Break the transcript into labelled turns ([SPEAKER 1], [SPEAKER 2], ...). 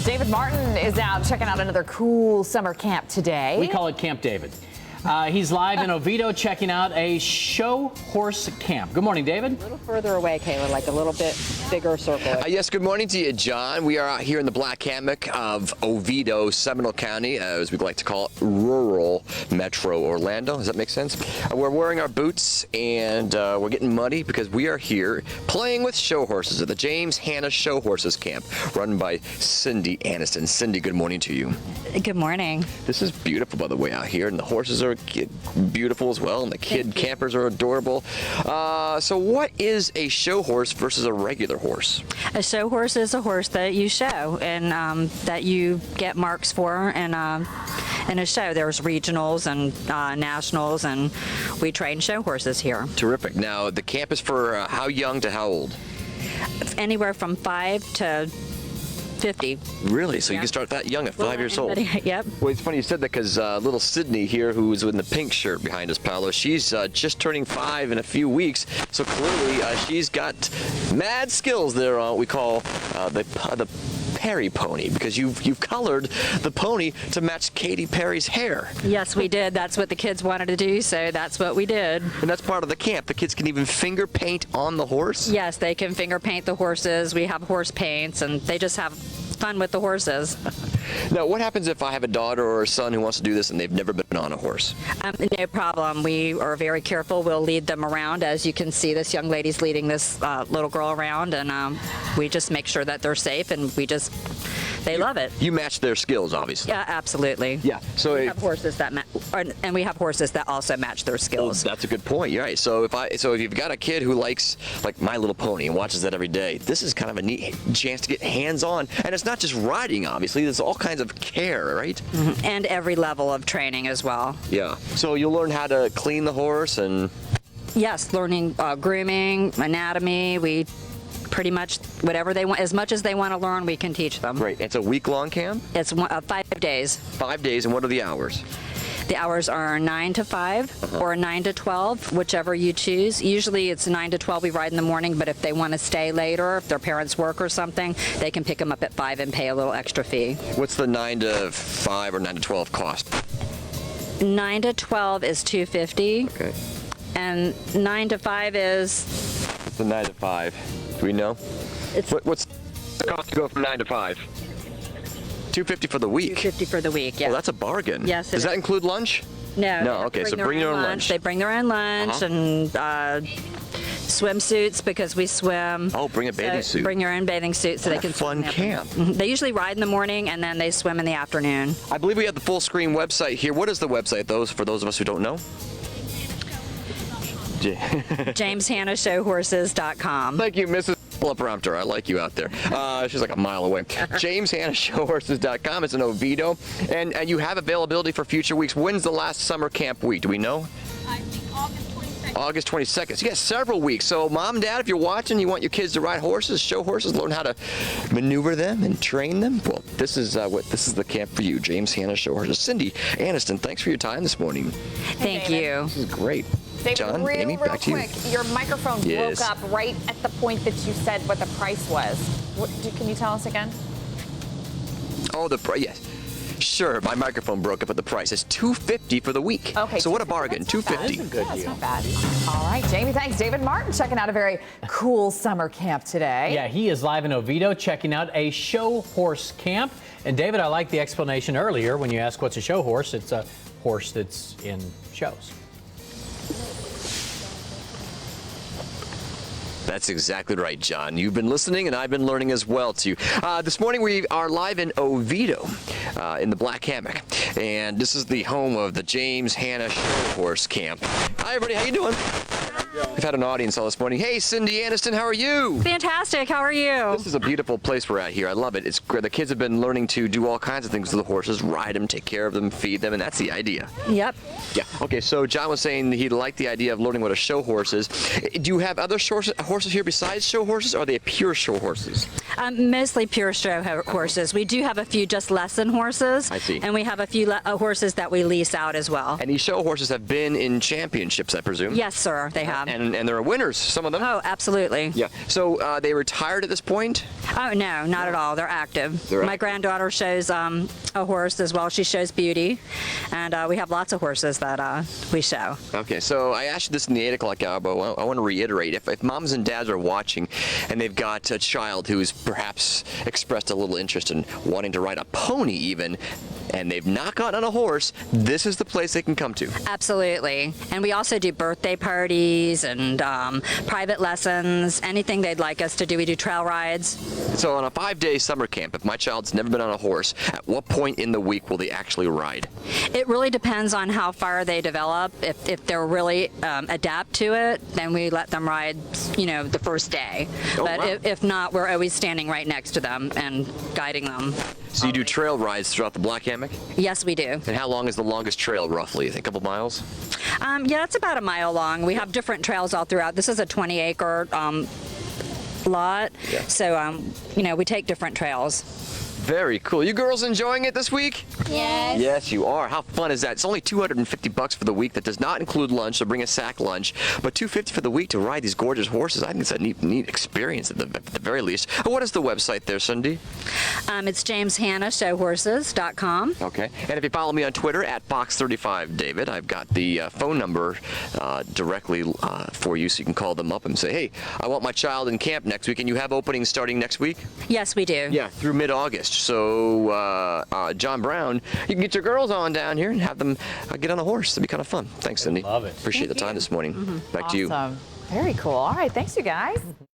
[SPEAKER 1] David Martin is out checking out another cool summer camp today.
[SPEAKER 2] We call it Camp David. He's live in Oviedo checking out a show horse camp. Good morning, David.
[SPEAKER 3] A little further away, Kayla, like a little bit bigger circle.
[SPEAKER 4] Yes, good morning to you, John. We are out here in the black hammock of Oviedo, Seminole County, as we'd like to call it, rural Metro Orlando. Does that make sense? We're wearing our boots and we're getting muddy because we are here playing with show horses at the James Hanna Show Horses Camp, run by Cindy Aniston. Cindy, good morning to you.
[SPEAKER 3] Good morning.
[SPEAKER 4] This is beautiful, by the way, out here, and the horses are beautiful as well, and the kid campers are adorable. So what is a show horse versus a regular horse?
[SPEAKER 3] A show horse is a horse that you show and that you get marks for in a show. There's regionals and nationals, and we train show horses here.
[SPEAKER 4] Terrific. Now, the camp is for how young to how old?
[SPEAKER 3] Anywhere from 5 to 50.
[SPEAKER 4] Really? So you can start that young at 5 years old?
[SPEAKER 3] Yep.
[SPEAKER 4] Well, it's funny you said that because little Sydney here, who's in the pink shirt behind us, Paolo, she's just turning 5 in a few weeks. So clearly she's got mad skills there on what we call the Perry pony, because you've colored the pony to match Katy Perry's hair.
[SPEAKER 3] Yes, we did. That's what the kids wanted to do, so that's what we did.
[SPEAKER 4] And that's part of the camp. The kids can even finger paint on the horse?
[SPEAKER 3] Yes, they can finger paint the horses. We have horse paints, and they just have fun with the horses.
[SPEAKER 4] Now, what happens if I have a daughter or a son who wants to do this and they've never been on a horse?
[SPEAKER 3] No problem. We are very careful. We'll lead them around. As you can see, this young lady's leading this little girl around, and we just make sure that they're safe, and they love it.
[SPEAKER 4] You match their skills, obviously.
[SPEAKER 3] Yeah, absolutely.
[SPEAKER 4] Yeah. So
[SPEAKER 3] we have horses that and we have horses that also match their skills.
[SPEAKER 4] That's a good point. You're right. So if you've got a kid who likes like My Little Pony and watches that every day, this is kind of a neat chance to get hands-on. And it's not just riding, obviously. There's all kinds of care, right?
[SPEAKER 3] Mm-hmm. And every level of training as well.
[SPEAKER 4] Yeah. So you'll learn how to clean the horse and...
[SPEAKER 3] Yes, learning grooming, anatomy. We pretty much whatever they want, as much as they want to learn, we can teach them.
[SPEAKER 4] Great. It's a week-long camp?
[SPEAKER 3] It's 5 days.
[SPEAKER 4] 5 days, and what are the hours?
[SPEAKER 3] The hours are 9 to 5 or 9 to 12, whichever you choose. Usually it's 9 to 12 we ride in the morning, but if they want to stay later, if their parents work or something, they can pick them up at 5 and pay a little extra fee.
[SPEAKER 4] What's the 9 to 5 or 9 to 12 cost?
[SPEAKER 3] 9 to 12 is $250.
[SPEAKER 4] Okay.
[SPEAKER 3] And 9 to 5 is...
[SPEAKER 4] What's the 9 to 5? Do we know? What's the cost to go from 9 to 5? $250 for the week.
[SPEAKER 3] $250 for the week, yeah.
[SPEAKER 4] Well, that's a bargain.
[SPEAKER 3] Yes,
[SPEAKER 4] Does that include lunch?
[SPEAKER 3] No.
[SPEAKER 4] No, okay, so bring your own lunch.
[SPEAKER 3] They bring their own lunch and swimsuits because we swim.
[SPEAKER 4] Oh, bring a bathing suit.
[SPEAKER 3] Bring your own bathing suit so they can swim.
[SPEAKER 4] Fun camp.
[SPEAKER 3] They usually ride in the morning and then they swim in the afternoon.
[SPEAKER 4] I believe we have the full screen website here. What is the website, for those of us who don't know?
[SPEAKER 3] JamesHannahShowHorses.com.
[SPEAKER 4] Thank you, Mrs. Teleprompter. I like you out there. She's like a mile away. JamesHannahShowHorses.com. It's in Oviedo. And you have availability for future weeks. When's the last summer camp week? Do we know?
[SPEAKER 5] I think August 22nd.
[SPEAKER 4] August 22nd. So you got several weeks. So Mom, Dad, if you're watching, you want your kids to ride horses, show horses, learn how to maneuver them and train them. Well, this is the camp for you. James Hanna Show Horses. Cindy Aniston, thanks for your time this morning.
[SPEAKER 3] Thank you.
[SPEAKER 4] This is great.
[SPEAKER 1] David,
[SPEAKER 4] John, Amy, back to you.
[SPEAKER 1] quick, your microphone broke up right at the point that you said what the price was. Can you tell us again?
[SPEAKER 4] Oh, the price, yes. Sure, my microphone broke up at the price. It's $250 for the week.
[SPEAKER 1] Okay.
[SPEAKER 4] So what a bargain, $250.
[SPEAKER 2] That's a good deal.
[SPEAKER 1] Not bad. All right, Jamie, thanks. David Martin checking out a very cool summer camp today.
[SPEAKER 2] Yeah, he is live in Oviedo checking out a show horse camp. And David, I like the explanation earlier when you asked what's a show horse. It's a horse that's in shows.
[SPEAKER 4] That's exactly right, John. You've been listening, and I've been learning as well, too. This morning, we are live in Oviedo, in the Black Hammock. And this is the home of the James Hanna Show Horse Camp. Hi, everybody. How you doing? We've had an audience all this morning. Hey, Cindy Aniston, how are you?
[SPEAKER 3] Fantastic. How are you?
[SPEAKER 4] This is a beautiful place we're at here. I love it. It's great. The kids have been learning to do all kinds of things with the horses, ride them, take care of them, feed them, and that's the idea.
[SPEAKER 3] Yep.
[SPEAKER 4] Yeah. Okay, so John was saying he liked the idea of learning what a show horse is. Do you have other horses here besides show horses, or are they pure show horses?
[SPEAKER 3] Mostly pure show horses. We do have a few just lesson horses.
[SPEAKER 4] I see.
[SPEAKER 3] And we have a few horses that we lease out as well.
[SPEAKER 4] And these show horses have been in championships, I presume?
[SPEAKER 3] Yes, sir, they have.
[SPEAKER 4] And there are winners, some of them.
[SPEAKER 3] Oh, absolutely.
[SPEAKER 4] Yeah. So they retired at this point?
[SPEAKER 3] Oh, no, not at all. They're active.
[SPEAKER 4] They're
[SPEAKER 3] My granddaughter shows a horse as well. She shows Beauty. And we have lots of horses that we show.
[SPEAKER 4] Okay, so I asked you this in the 8 o'clock hour, but I want to reiterate. If moms and dads are watching and they've got a child who's perhaps expressed a little interest in wanting to ride a pony even, and they've not gotten on a horse, this is the place they can come to.
[SPEAKER 3] Absolutely. And we also do birthday parties and private lessons, anything they'd like us to do. We do trail rides.
[SPEAKER 4] So on a 5-day summer camp, if my child's never been on a horse, at what point in the week will they actually ride?
[SPEAKER 3] It really depends on how far they develop. If they're really adapt to it, then we let them ride, the first day.
[SPEAKER 4] Oh,
[SPEAKER 3] But
[SPEAKER 4] wow.
[SPEAKER 3] if not, we're always standing right next to them and guiding them.
[SPEAKER 4] So you do trail rides throughout the Black Hammock?
[SPEAKER 3] Yes, we do.
[SPEAKER 4] And how long is the longest trail, roughly? You think a couple miles?
[SPEAKER 3] Yeah, it's about a mile long. We have different trails all throughout. This is a 20-acre lot,
[SPEAKER 4] Yeah.
[SPEAKER 3] so we take different trails.
[SPEAKER 4] Very cool. You girls enjoying it this week?
[SPEAKER 5] Yes.
[SPEAKER 4] Yes, you are. How fun is that? It's only $250 for the week. That does not include lunch, so bring a sack lunch. But $250 for the week to ride these gorgeous horses. I think it's a neat experience at the very least. What is the website there, Cindy?
[SPEAKER 3] It's JamesHannahShowHorses.com.
[SPEAKER 4] Okay. And if you follow me on Twitter at Fox35David, I've got the phone number directly for you, so you can call them up and say, hey, I want my child in camp next week, and you have openings starting next week?
[SPEAKER 3] Yes, we do.
[SPEAKER 4] Yeah, through mid-August. So, John Brown, you can get your girls on down here and have them get on a horse. That'd be kind of fun. Thanks, Cindy.
[SPEAKER 2] Love it.
[SPEAKER 4] Appreciate the time this morning. Back to you.
[SPEAKER 1] Awesome. Very cool. All right. Thanks, you guys.